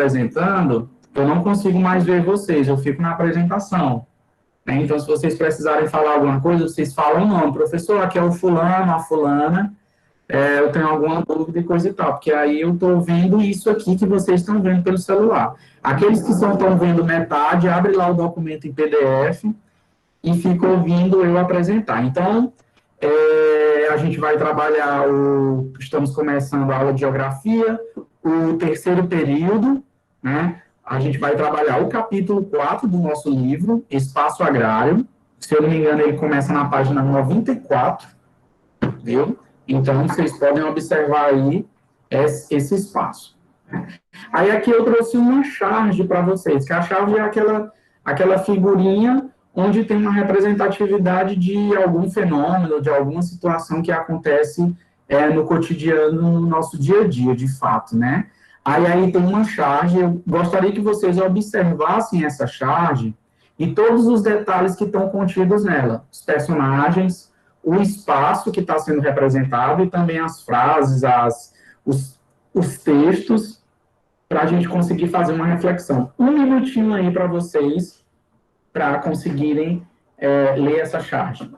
apresentando, eu não consigo mais ver vocês, eu fico na apresentação. Né? Então, se vocês precisarem falar alguma coisa, vocês falam o nome. Professor, aqui é o fulano, a fulana, eu tenho alguma dúvida e coisa e tal, porque aí eu estou vendo isso aqui que vocês estão vendo pelo celular. Aqueles que estão vendo metade, abre lá o documento em PDF e fica ouvindo eu apresentar. Então, a gente vai trabalhar estamos começando a aula de geografia, o terceiro período, né? A gente vai trabalhar o capítulo 4 do nosso livro, Espaço Agrário. Se eu não me engano, ele começa na página 94, viu? Então, vocês podem observar aí esse espaço. Aí, aqui eu trouxe uma charge para vocês, que a charge é aquela figurinha onde tem uma representatividade de algum fenômeno, de alguma situação que acontece no cotidiano, no nosso dia a dia, de fato, né? Aí tem uma charge, eu gostaria que vocês observassem essa charge e todos os detalhes que estão contidos nela, os personagens, o espaço que está sendo representado e também as frases, os textos, para a gente conseguir fazer uma reflexão. Um minutinho aí para vocês, para conseguirem ler essa charge.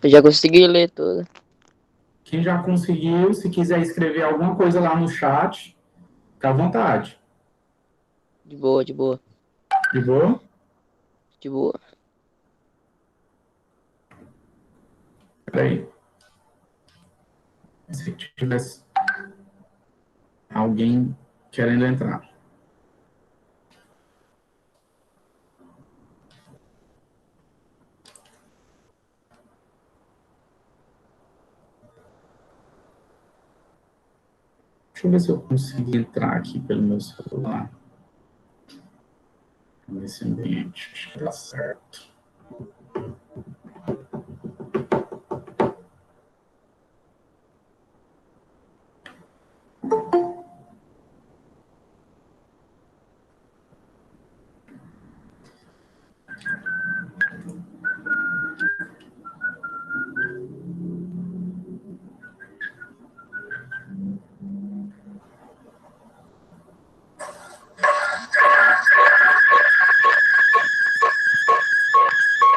Eu já consegui ler tudo. Quem já conseguiu, se quiser escrever alguma coisa lá no chat, fica à vontade. De boa, de boa. De boa? De boa. Peraí. Se tivesse alguém querendo entrar. Deixa eu ver se eu consigo entrar aqui pelo meu celular. Nesse ambiente, acho que dá certo.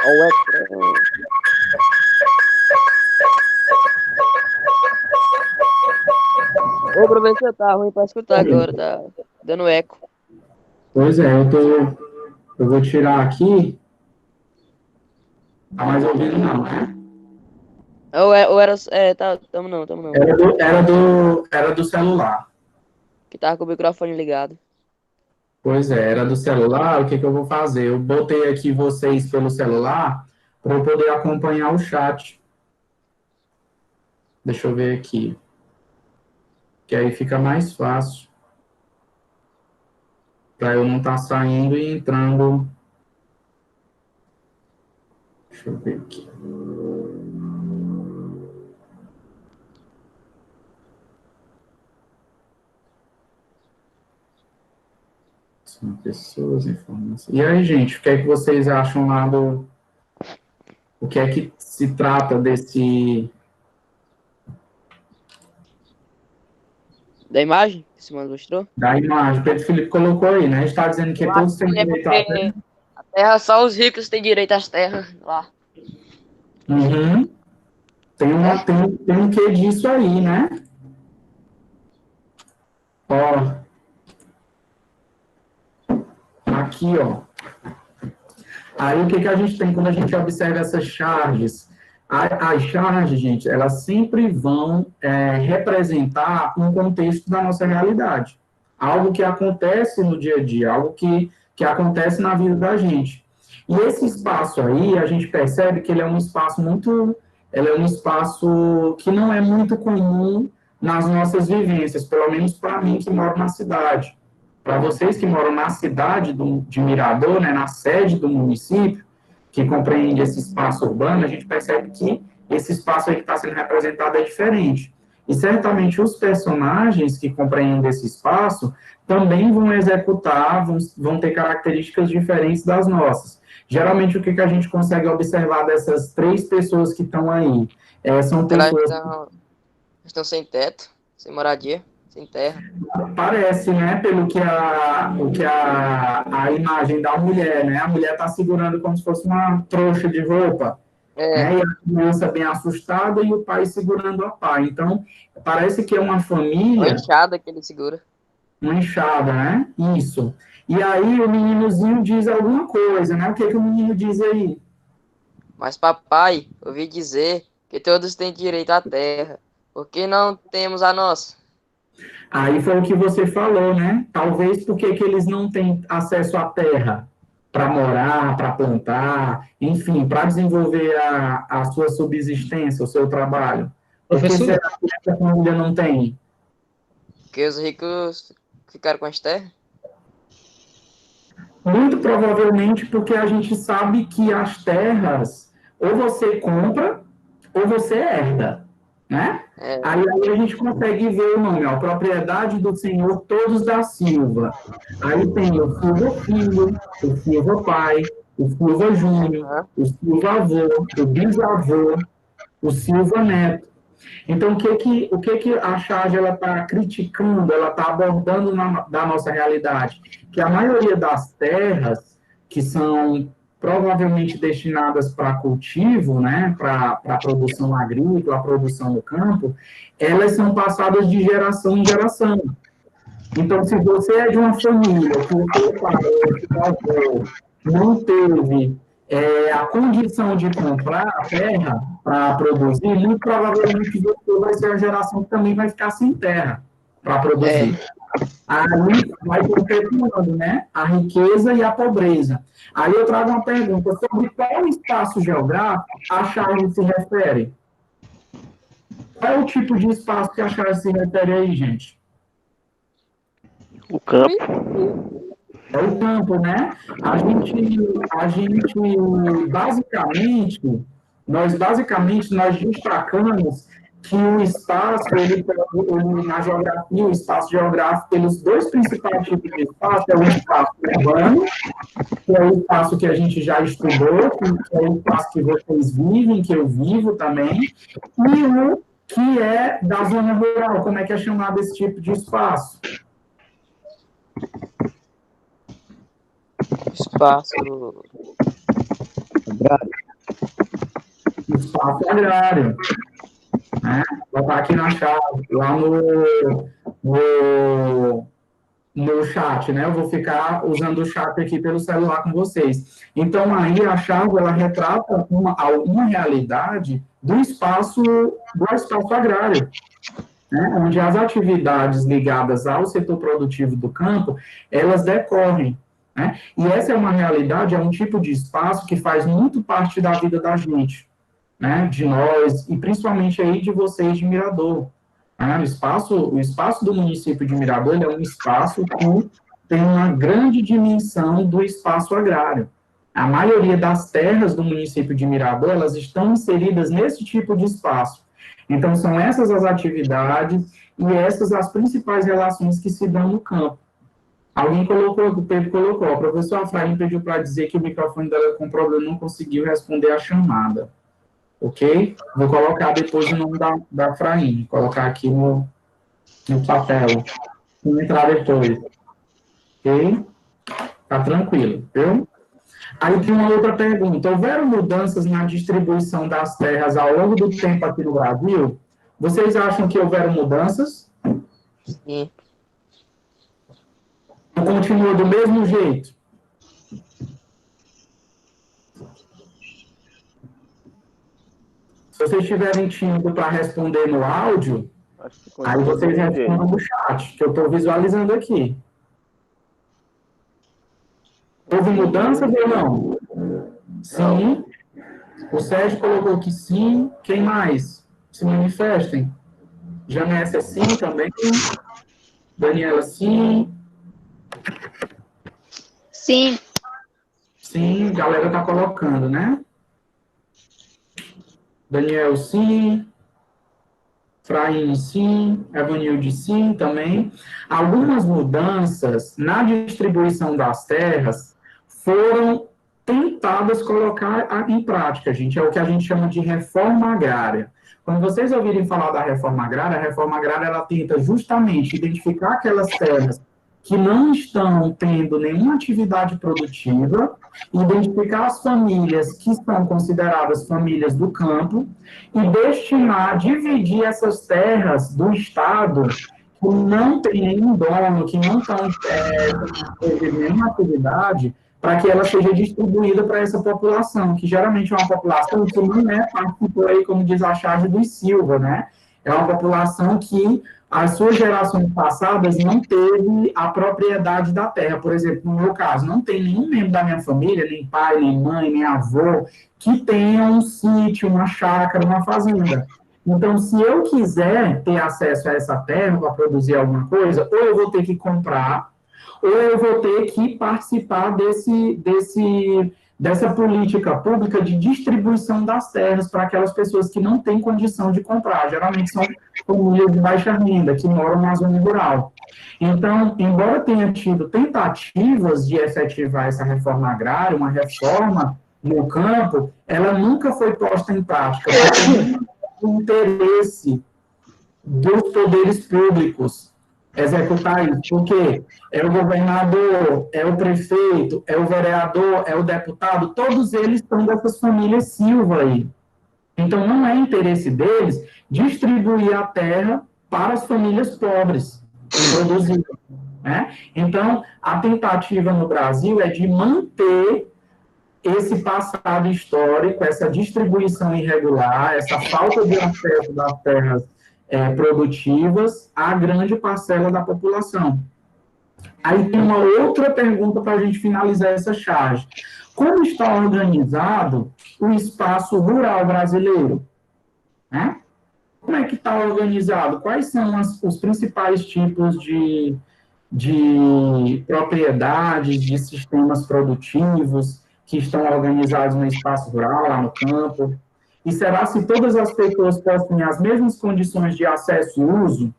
Ó o ecrã. Ô, professor, tá ruim pra escutar agora, tá dando eco. Pois é, eu vou tirar aqui. Tá mais ouvindo não, né? Ou era... tamo não. Era do celular. Que tava com o microfone ligado. Pois é, era do celular. O que eu vou fazer? Eu botei aqui vocês pelo celular para eu poder acompanhar o chat. Deixa eu ver aqui. Que aí fica mais fácil. Para eu não estar saindo e entrando. Deixa eu ver aqui. São pessoas, informações. E aí, gente, o que é que vocês acham lá do... O que é que se trata desse... Da imagem que o mano mostrou? Da imagem. O Pedro Felipe colocou aí, né? Está dizendo que todos têm direito à terra. A terra, só os ricos têm direito às terras lá. Uhum. Tem um quê disso aí, né? Ó. Aqui, ó. Aí, o que a gente tem quando a gente observa essas charges? As charges, gente, elas sempre vão representar um contexto da nossa realidade. Algo que acontece no dia a dia, algo que acontece na vida da gente. E esse espaço aí, a gente percebe que ele é um espaço ele é um espaço que não é muito comum nas nossas vivências, pelo menos para mim que moro na cidade. Para vocês que moram na cidade de Mirador, né, na sede do município, que compreende esse espaço urbano, a gente percebe que esse espaço aí que está sendo representado é diferente. E certamente os personagens que compreendem esse espaço também vão executar, vão ter características diferentes das nossas. Geralmente, o que a gente consegue observar dessas 3 pessoas que estão aí? São Elas pessoas. estão sem teto, sem moradia, sem terra. Parece, né, pelo que a imagem da mulher, né? A mulher está segurando como se fosse uma trouxa de roupa, É, né? E a criança bem assustada e o pai segurando a pá. Então, parece que é uma uma família, enxada que ele segura. uma enxada, né? Isso. E aí o meninozinho diz alguma coisa, né? O que o menino diz aí? Mas, papai, ouvi dizer que todos têm direito à terra. Por que não temos a nossa? Aí foi o que você falou, né? Talvez porque que eles não têm acesso à terra para morar, para plantar, enfim, para desenvolver a sua subsistência, o seu trabalho. Por que Professor, será que essa família não tem? Que os ricos ficaram com as terras? Muito provavelmente porque a gente sabe que as terras ou você compra ou você herda, né? É, Aí a gente consegue ver o nome, ó, propriedade do senhor Todos da Silva. Aí tem o Silva Filho, o Silva Pai, o Silva Júnior, aham. o Silva Avô, o bisavô, o Silva Neto. Então, o que a charge ela está criticando, ela está abordando da nossa realidade? Que a maioria das terras que são provavelmente destinadas para cultivo, né, para a produção agrícola, a produção no campo, elas são passadas de geração em geração. Então, se você é de uma família que o seu pai ou o seu avô não teve a condição de comprar a terra para produzir, muito provavelmente você vai ser a geração que também vai ficar sem terra para É, produzir. Aí vai perpetuando, né? A riqueza e a pobreza. Aí eu trago uma pergunta sobre qual espaço geográfico a Charles se refere. Qual é o tipo de espaço que a Charles se refere aí, gente? o campo. É o campo, né? Basicamente, nós destacamos que o espaço, na geografia, o espaço geográfico, tem os 2 principais tipos de espaço, é o espaço urbano, que é o espaço que a gente já estudou, que é o espaço que vocês vivem, que eu vivo também, e o que é da zona rural, como é que é chamado esse tipo de espaço? espaço. Espaço agrário, né? Vou botar aqui na chave, lá no chat, né? Eu vou ficar usando o chat aqui pelo celular com vocês. Então, aí a chave, ela retrata alguma realidade do espaço agrário, né? Onde as atividades ligadas ao setor produtivo do campo, elas decorrem, né? E essa é uma realidade, é um tipo de espaço que faz muito parte da vida da gente, né? De nós, e principalmente aí de vocês de Mirador. O espaço do município de Mirador é um espaço que tem uma grande dimensão do espaço agrário. A maioria das terras do município de Mirador, elas estão inseridas nesse tipo de espaço. Então, são essas as atividades e essas as principais relações que se dão no campo. Alguém colocou, o Pedro colocou, a professora Afraim pediu para dizer que o microfone dela com problema não conseguiu responder a chamada. Ok? Vou colocar depois o nome da Fraine, colocar aqui no papel, vou entrar depois. Ok? Tá tranquilo, viu? Aí tem uma outra pergunta. Houveram mudanças na distribuição das terras ao longo do tempo aqui no Brasil? Vocês acham que houveram mudanças? Sim. Ou continua do mesmo jeito? vocês estiverem tímidos para responder no áudio, aí vocês respondam no chat, que eu estou visualizando aqui. Houve mudanças ou não? Sim. O Sérgio colocou que sim. Quem mais? Se manifestem. Janessa, sim, também. Daniela, sim. Sim. Sim, a galera está colocando, né? Daniel, sim. Fraim, sim. Evanilde, sim, também. Algumas mudanças na distribuição das terras foram tentadas colocar em prática, gente. É o que a gente chama de reforma agrária. Quando vocês ouvirem falar da reforma agrária, a reforma agrária ela tenta justamente identificar aquelas terras que não estão tendo nenhuma atividade produtiva, identificar as famílias que são consideradas famílias do campo e destinar, dividir essas terras do Estado que não tem nenhum dono, que não estão fazendo nenhuma atividade, para que ela seja distribuída para essa população, que geralmente é uma população que não é participou aí, como diz a charge dos Silva, né? É uma população que as suas gerações passadas não teve a propriedade da terra. Por exemplo, no meu caso, não tem nenhum membro da minha família, nem pai, nem mãe, nem avô, que tenha um sítio, uma chácara, uma fazenda. Então, se eu quiser ter acesso a essa terra para produzir alguma coisa, ou eu vou ter que comprar, ou eu vou ter que participar dessa política pública de distribuição das terras para aquelas pessoas que não têm condição de comprar. Geralmente são famílias de baixa renda, que moram na zona rural. Então, embora tenha tido tentativas de efetivar essa reforma agrária, uma reforma no campo, ela nunca foi posta em prática, porque o interesse dos poderes públicos executar isso, porque é o governador, é o prefeito, é o vereador, é o deputado, todos eles são dessas famílias Silva aí. Então, não é interesse deles distribuir a terra para as famílias pobres, produzir, né? Então, a tentativa no Brasil é de manter esse passado histórico, essa distribuição irregular, essa falta de acesso das terras produtivas à grande parcela da população. Aí tem uma outra pergunta para a gente finalizar essa charge. Como está organizado o espaço rural brasileiro? Né? Como é que está organizado? Quais são os principais tipos de propriedades, de sistemas produtivos que estão organizados no espaço rural, lá no campo? E será se todas as pessoas possuem as mesmas condições de acesso e uso?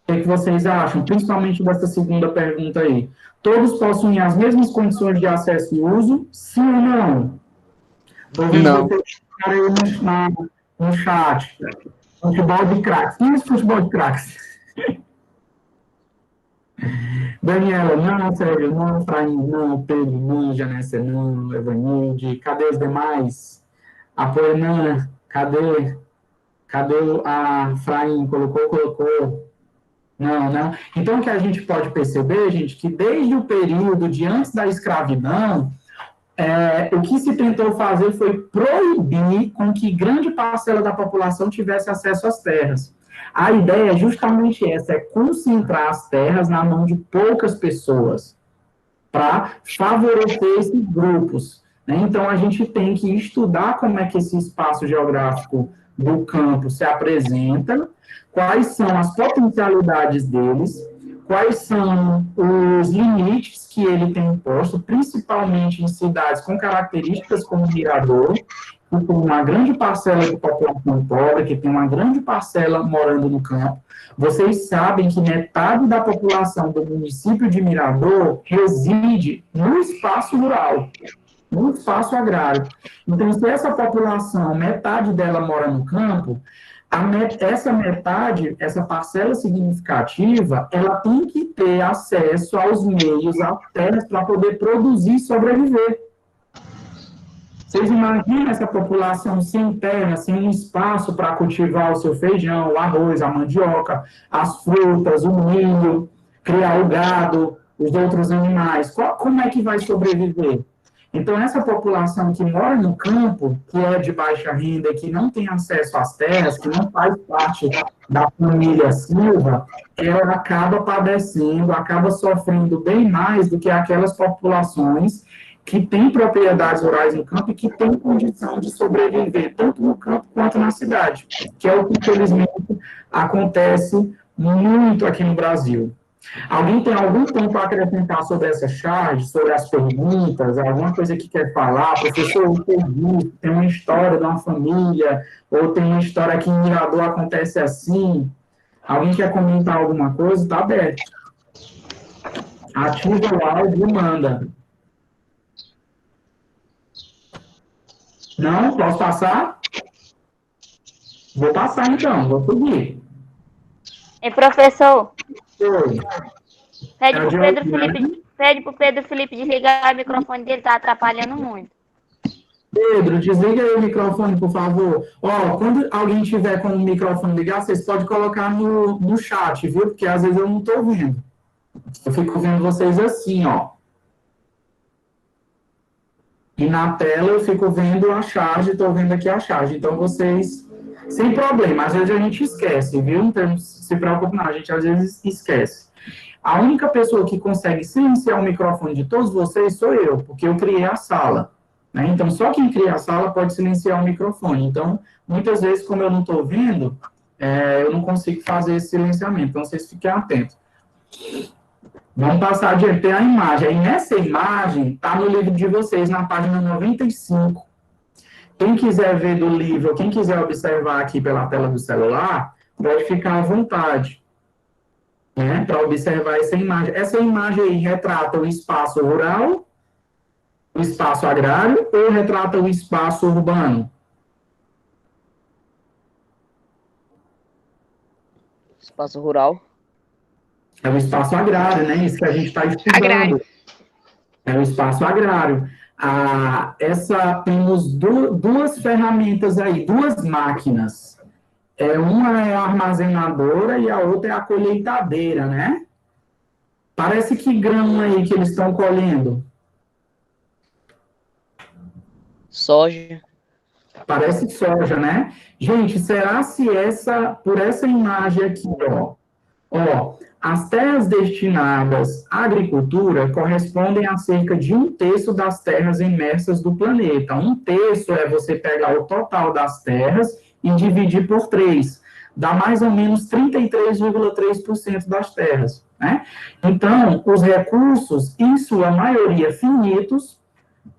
O que vocês acham? Principalmente dessa segunda pergunta aí. Todos possuem as mesmas condições de acesso e uso? Sim ou não? Não. No chat. Futebol de craques. Quem é esse futebol de craques? Daniela, não, Sérgio, não, Fraim, não, Pedro, não, Janessa, não, Evanilde. Cadê os demais? A Poenã, cadê? Cadê a Fraim? Colocou. Não. Então, o que a gente pode perceber, gente, que desde o período de antes da escravidão, o que se tentou fazer foi proibir com que grande parcela da população tivesse acesso às terras. A ideia é justamente essa, é concentrar as terras na mão de poucas pessoas, para favorecer esses grupos. Né? Então, a gente tem que estudar como é que esse espaço geográfico do campo se apresenta, quais são as potencialidades deles, quais são os limites que ele tem imposto, principalmente em cidades com características como Mirador, que tem uma grande parcela de população pobre, que tem uma grande parcela morando no campo. Vocês sabem que metade da população do município de Mirador reside no espaço rural, no espaço agrário. Então, se essa população, metade dela mora no campo, essa metade, essa parcela significativa, ela tem que ter acesso aos meios, às terras, para poder produzir e sobreviver. Vocês imaginam essa população sem terra, sem um espaço para cultivar o seu feijão, o arroz, a mandioca, as frutas, o milho, criar o gado, os outros animais. Como é que vai sobreviver? Então, essa população que mora no campo, que é de baixa renda, que não tem acesso às terras, que não faz parte da família Silva, ela acaba padecendo, acaba sofrendo bem mais do que aquelas populações que têm propriedades rurais no campo e que têm condição de sobreviver, tanto no campo quanto na cidade, que é o que, infelizmente, acontece muito aqui no Brasil. Alguém tem algum ponto para acrescentar sobre essa charge, sobre as perguntas, alguma coisa que quer falar? Professor, eu perdi, tem uma história de uma família, ou tem uma história que em Mirador acontece assim. Alguém quer comentar alguma coisa? Está aberto. Ativa o áudio e manda. Não? Posso passar? Vou passar então, vou seguir. Professor, Oi. pede pro Pedro Felipe desligar o microfone dele, tá atrapalhando muito. Pedro, desliga aí o microfone, por favor. Ó, quando alguém tiver com o microfone ligado, vocês podem colocar no chat, viu? Porque às vezes eu não estou vendo. Eu fico vendo vocês assim, ó. E na tela eu fico vendo a charge, estou vendo aqui a charge. Então vocês, sem problema, às vezes a gente esquece, viu? Não se preocupe não, a gente às vezes esquece. A única pessoa que consegue silenciar o microfone de todos vocês sou eu, porque eu criei a sala. Né? Então, só quem cria a sala pode silenciar o microfone. Então, muitas vezes, como eu não estou vendo, eu não consigo fazer esse silenciamento. Então, vocês fiquem atentos. Vamos passar adiante. Tem a imagem. Aí, nessa imagem, está no livro de vocês, na página 95. Quem quiser ver do livro, quem quiser observar aqui pela tela do celular, pode ficar à vontade. Né, para observar essa imagem. Essa imagem aí retrata o espaço rural, o espaço agrário, ou retrata o espaço urbano? Espaço rural. É o espaço agrário, né? Isso que a gente está estudando. Agrário. É o espaço agrário. Temos duas ferramentas aí, duas máquinas. Uma é a armazenadora e a outra é a colheitadeira, né? Parece que grão aí que eles estão colhendo. Soja. Parece soja, né? Gente, será se por essa imagem aqui, as terras destinadas à agricultura correspondem a cerca de 1/3 das terras imersas do planeta. 1/3 é você pegar o total das terras e dividir por 3. Dá mais ou menos 33,3% das terras, né? Então, os recursos, em sua maioria finitos,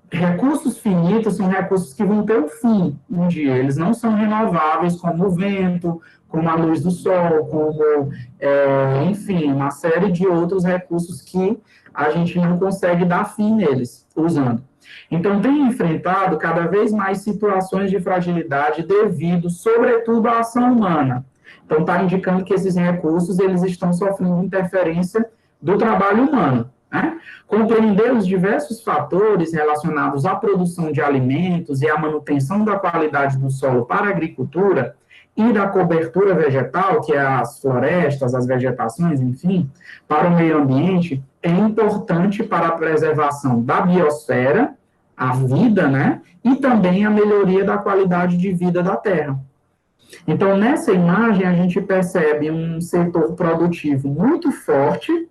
recursos finitos são recursos que vão ter um fim um dia, eles não são renováveis como o vento, como a luz do sol, como, enfim, uma série de outros recursos que a gente não consegue dar fim neles, usando. Então, tem enfrentado cada vez mais situações de fragilidade devido, sobretudo, à ação humana. Então, está indicando que esses recursos, eles estão sofrendo interferência do trabalho humano. Né? Compreender os diversos fatores relacionados à produção de alimentos e à manutenção da qualidade do solo para a agricultura e da cobertura vegetal, que é as florestas, as vegetações, enfim, para o meio ambiente, é importante para a preservação da biosfera, a vida, né? E também a melhoria da qualidade de vida da terra. Então, nessa imagem, a gente percebe um setor produtivo muito forte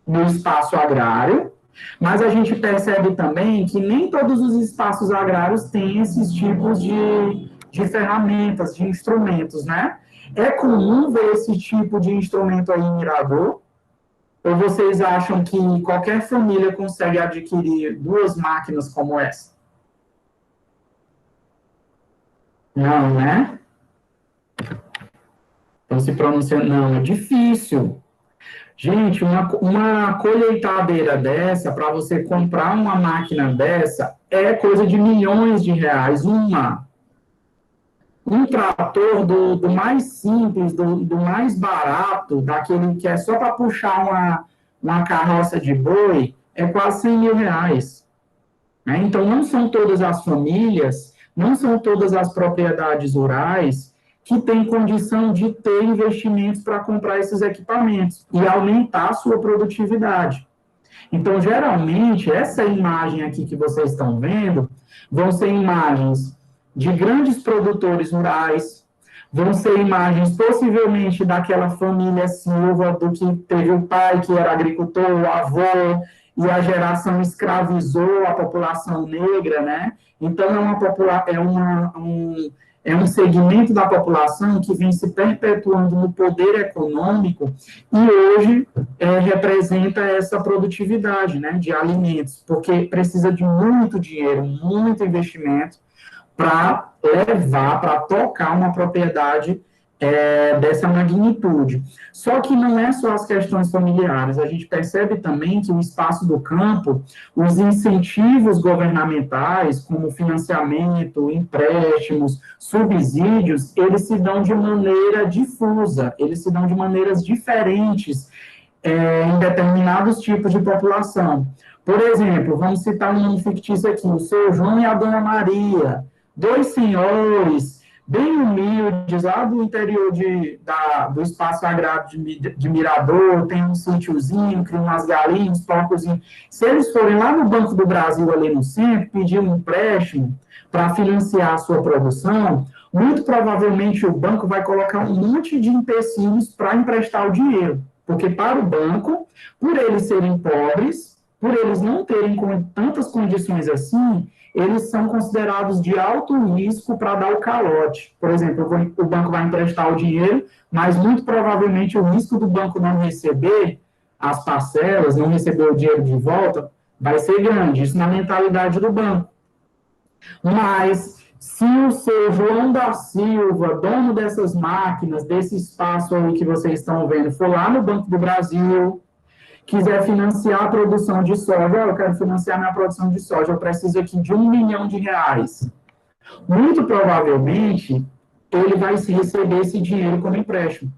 no espaço agrário, mas a gente percebe também que nem todos os espaços agrários têm esses tipos de ferramentas, de instrumentos, né? É comum ver esse tipo de instrumento aí em Mirador? Ou vocês acham que qualquer família consegue adquirir 2 máquinas como essa? Não, né? Então se pronuncia, não, é difícil. Gente, uma colheitadeira dessa, para você comprar uma máquina dessa, é coisa de milhões de reais, um trator do mais simples, do mais barato, daquele que é só para puxar uma carroça de boi, é quase 100 mil reais. Né? Então, não são todas as famílias, não são todas as propriedades rurais que têm condição de ter investimentos para comprar esses equipamentos e aumentar a sua produtividade. Então, geralmente, essa imagem aqui que vocês estão vendo vão ser imagens de grandes produtores rurais, vão ser imagens possivelmente daquela família Silva, do que teve o pai que era agricultor, o avô, e a geração escravizou a população negra, né? Então, é um segmento da população que vem se perpetuando no poder econômico e hoje representa essa produtividade, né, de alimentos, porque precisa de muito dinheiro, muito investimento para levar, para tocar uma propriedade dessa magnitude. Só que não é só as questões familiares, a gente percebe também que o espaço do campo, os incentivos governamentais, como financiamento, empréstimos, subsídios, eles se dão de maneira difusa, eles se dão de maneiras diferentes em determinados tipos de população. Por exemplo, vamos citar um nome fictício aqui, o seu João e a dona Maria, dois senhores bem humildes, lá do interior do espaço agrário de Mirador, tem um sítiozinho, criam umas galinhas, porcozinhos. Se eles forem lá no Banco do Brasil, ali no centro, pedir um empréstimo para financiar a sua produção, muito provavelmente o banco vai colocar um monte de empecilhos para emprestar o dinheiro. Porque para o banco, por eles serem pobres, por eles não terem tantas condições assim, eles são considerados de alto risco para dar o calote. Por exemplo, o banco vai emprestar o dinheiro, mas muito provavelmente o risco do banco não receber as parcelas, não receber o dinheiro de volta, vai ser grande. Isso na mentalidade do banco. Mas, se o seu João da Silva, dono dessas máquinas, desse espaço aí que vocês estão vendo, for lá no Banco do Brasil, quiser financiar a produção de soja, eu quero financiar minha produção de soja, eu preciso aqui de R$1 milhão. Muito provavelmente, ele vai receber esse dinheiro como empréstimo.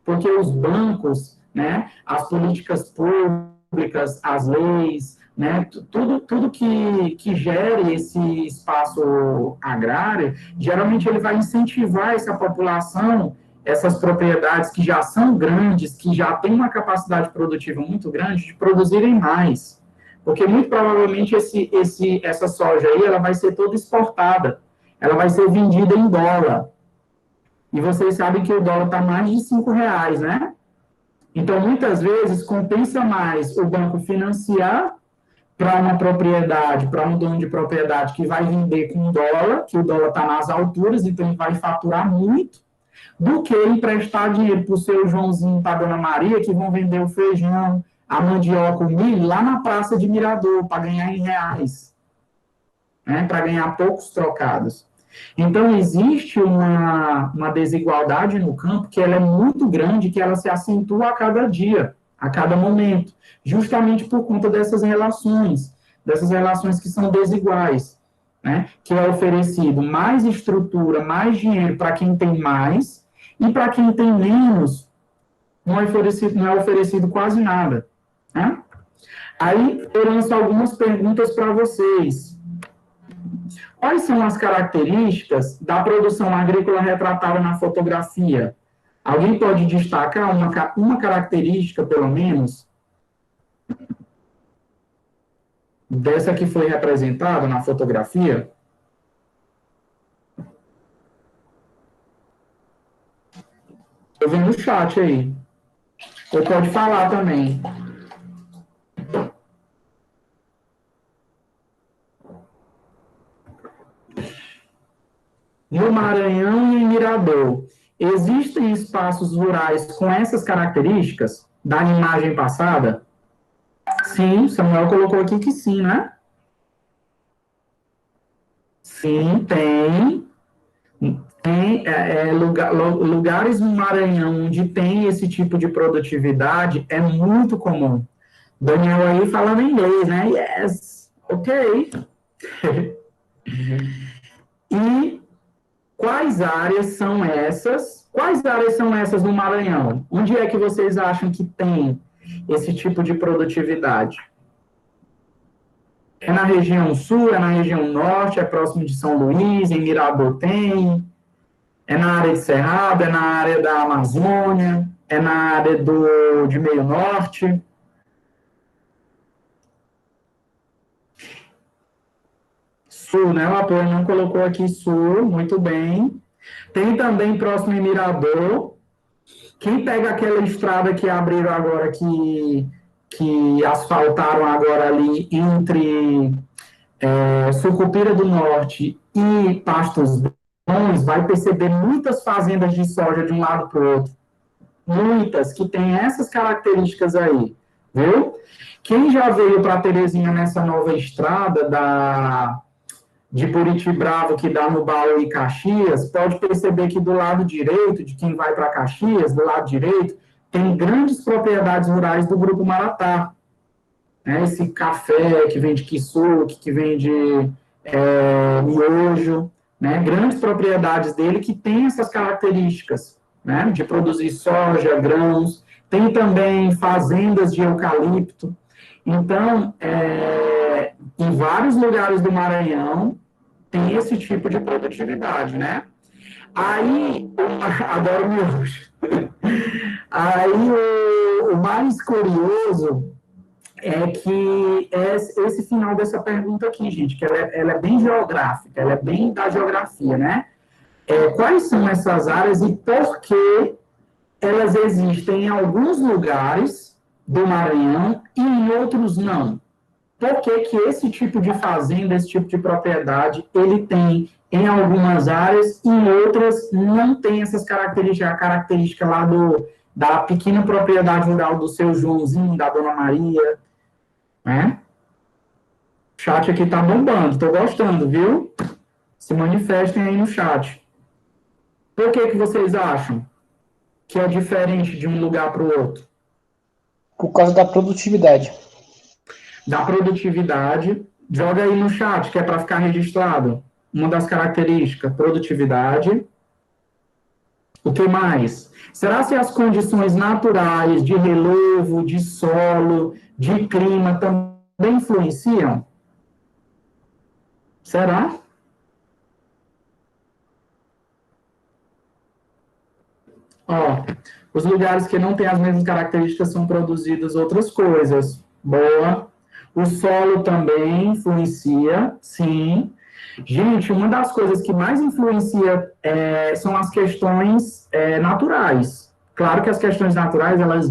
Porque os bancos, né, as políticas públicas, as leis, né, tudo que gere esse espaço agrário, geralmente ele vai incentivar essa população, essas propriedades que já são grandes, que já têm uma capacidade produtiva muito grande, de produzirem mais. Porque, muito provavelmente, essa soja aí, ela vai ser toda exportada. Ela vai ser vendida em dólar. E vocês sabem que o dólar está mais de R$5, né? Então, muitas vezes, compensa mais o banco financiar para uma propriedade, para um dono de propriedade que vai vender com dólar, que o dólar está nas alturas, então ele vai faturar muito, do que emprestar dinheiro para o seu Joãozinho e para a dona Maria, que vão vender o feijão, a mandioca, o milho, lá na praça de Mirador, para ganhar em reais, né? Para ganhar poucos trocados. Então, existe uma desigualdade no campo que ela é muito grande, que ela se acentua a cada dia, a cada momento, justamente por conta dessas relações que são desiguais, né? Que é oferecido mais estrutura, mais dinheiro para quem tem mais, e para quem tem menos, não é oferecido quase nada, né? Aí, eu lanço algumas perguntas para vocês. Quais são as características da produção agrícola retratada na fotografia? Alguém pode destacar uma característica, pelo menos, dessa que foi representada na fotografia? Eu vi no chat aí. Ou pode falar também. No Maranhão e em Mirador, existem espaços rurais com essas características da imagem passada? Sim, Samuel colocou aqui que sim, né? Sim, tem. Tem lugares no Maranhão onde tem esse tipo de produtividade, é muito comum. Daniel aí falando inglês, né? Yes, ok. E quais áreas são essas? Quais áreas são essas no Maranhão? Onde é que vocês acham que tem esse tipo de produtividade? É na região sul, é na região norte, é próximo de São Luís, em Mirador tem, é na área de Cerrado, é na área da Amazônia, é na área de Meio Norte. Sul, né? O apoio não colocou aqui Sul, muito bem. Tem também próximo em Mirador. Quem pega aquela estrada que abriram agora, que asfaltaram agora ali entre Sucupira do Norte e Pastos Bons, vai perceber muitas fazendas de soja de um lado para o outro. Muitas que têm essas características aí, viu? Quem já veio para Terezinha nessa nova estrada de Buriti Bravo, que dá no Baú e Caxias, pode perceber que do lado direito, de quem vai para Caxias, do lado direito, tem grandes propriedades rurais do Grupo Maratá. Esse café que vem de Kisuke, que vem de miojo, né? Grandes propriedades dele que têm essas características, né? De produzir soja, grãos. Tem também fazendas de eucalipto. Então, em vários lugares do Maranhão, tem esse tipo de produtividade, né? Aí, adoro miojo. Aí, o mais curioso é que esse final dessa pergunta aqui, gente, que ela é bem geográfica, ela é bem da geografia, né? Quais são essas áreas e por que elas existem em alguns lugares do Maranhão e em outros não? Por que que esse tipo de fazenda, esse tipo de propriedade, ele tem em algumas áreas e em outras não tem essas características, a característica lá da pequena propriedade rural do seu Joãozinho, da Dona Maria, né? O chat aqui tá bombando, tô gostando, viu? Se manifestem aí no chat. Por que que vocês acham que é diferente de um lugar para o outro? Por causa da produtividade. Da produtividade. Joga aí no chat, que é para ficar registrado. Uma das características, produtividade. O que mais? Será que as condições naturais de relevo, de solo, de clima também influenciam? Será? Ó, os lugares que não têm as mesmas características são produzidas outras coisas. Boa. O solo também influencia, sim. Gente, uma das coisas que mais influencia são as questões naturais. Claro que as questões naturais, elas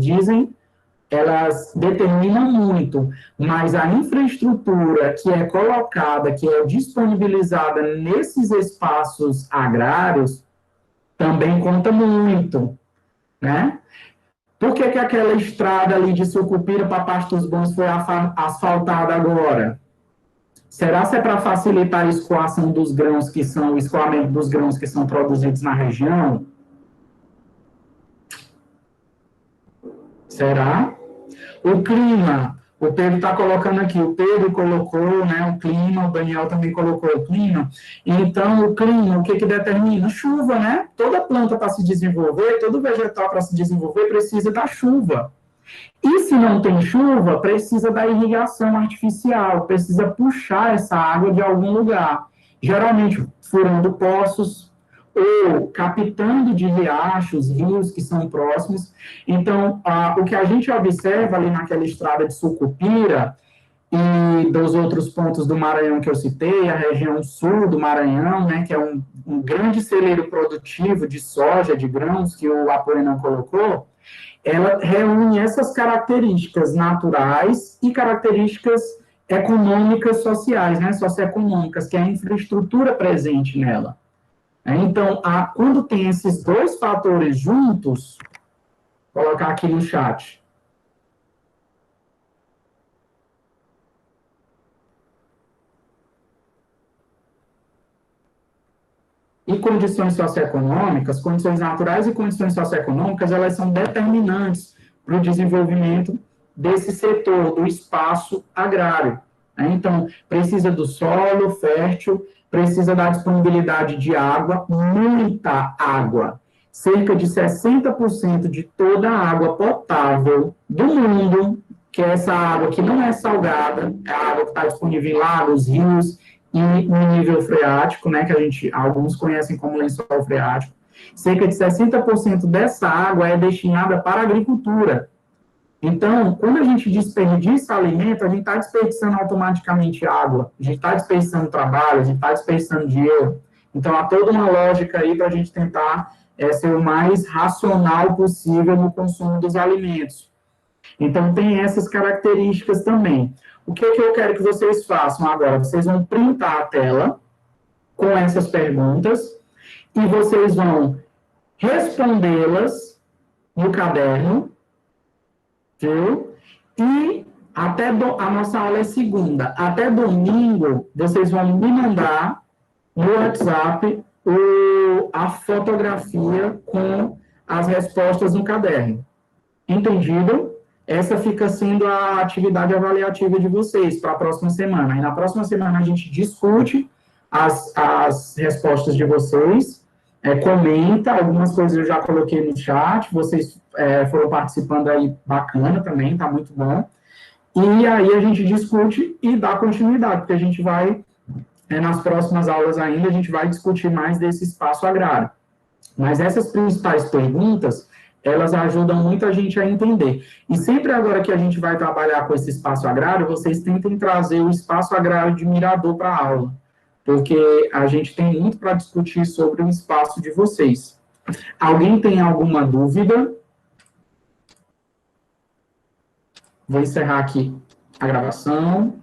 determinam muito, mas a infraestrutura que é colocada, que é disponibilizada nesses espaços agrários, também conta muito, né? Por que que aquela estrada ali de Sucupira para Pastos Bons foi asfaltada agora? Será que é para facilitar a escoação dos grãos o escoamento dos grãos que são produzidos na região? Será? O clima, o Pedro está colocando aqui, o Pedro colocou, né, o clima, o Daniel também colocou o clima. Então, o clima, o que determina? Chuva, né? Toda planta para se desenvolver, todo vegetal para se desenvolver precisa da chuva. E se não tem chuva, precisa da irrigação artificial, precisa puxar essa água de algum lugar. Geralmente furando poços ou captando de riachos, rios que são próximos. Então, o que a gente observa ali naquela estrada de Sucupira e dos outros pontos do Maranhão que eu citei, a região sul do Maranhão, né, que é um grande celeiro produtivo de soja, de grãos, que o Apoena colocou, ela reúne essas características naturais e características econômicas sociais, né, socioeconômicas, que é a infraestrutura presente nela. Então, quando tem esses dois fatores juntos, vou colocar aqui no chat. E condições socioeconômicas, condições naturais e condições socioeconômicas, elas são determinantes para o desenvolvimento desse setor, do espaço agrário. Então, precisa do solo fértil, precisa da disponibilidade de água, muita água. Cerca de 60% de toda a água potável do mundo, que é essa água que não é salgada, é a água que está disponível em lagos, rios, e no nível freático, né, que alguns conhecem como lençol freático, cerca de 60% dessa água é destinada para a agricultura. Então, quando a gente desperdiça alimento, a gente está desperdiçando automaticamente água, a gente está desperdiçando trabalho, a gente está desperdiçando dinheiro. Então, há toda uma lógica aí para a gente tentar ser o mais racional possível no consumo dos alimentos. Então, tem essas características também. O que eu quero que vocês façam agora? Vocês vão printar a tela com essas perguntas e vocês vão respondê-las no caderno, viu? E a nossa aula é segunda. Até domingo, vocês vão me mandar no WhatsApp a fotografia com as respostas no caderno. Entendido? Essa fica sendo a atividade avaliativa de vocês para a próxima semana. E na próxima semana a gente discute as respostas de vocês, comenta, algumas coisas eu já coloquei no chat, vocês foram participando aí, bacana também, tá muito bom. E aí a gente discute e dá continuidade, porque a gente vai, nas próximas aulas ainda, a gente vai discutir mais desse espaço agrário. Mas essas principais perguntas, elas ajudam muito a gente a entender. E sempre agora que a gente vai trabalhar com esse espaço agrário, vocês tentem trazer o espaço agrário de Mirador para a aula, porque a gente tem muito para discutir sobre o espaço de vocês. Alguém tem alguma dúvida? Vou encerrar aqui a gravação.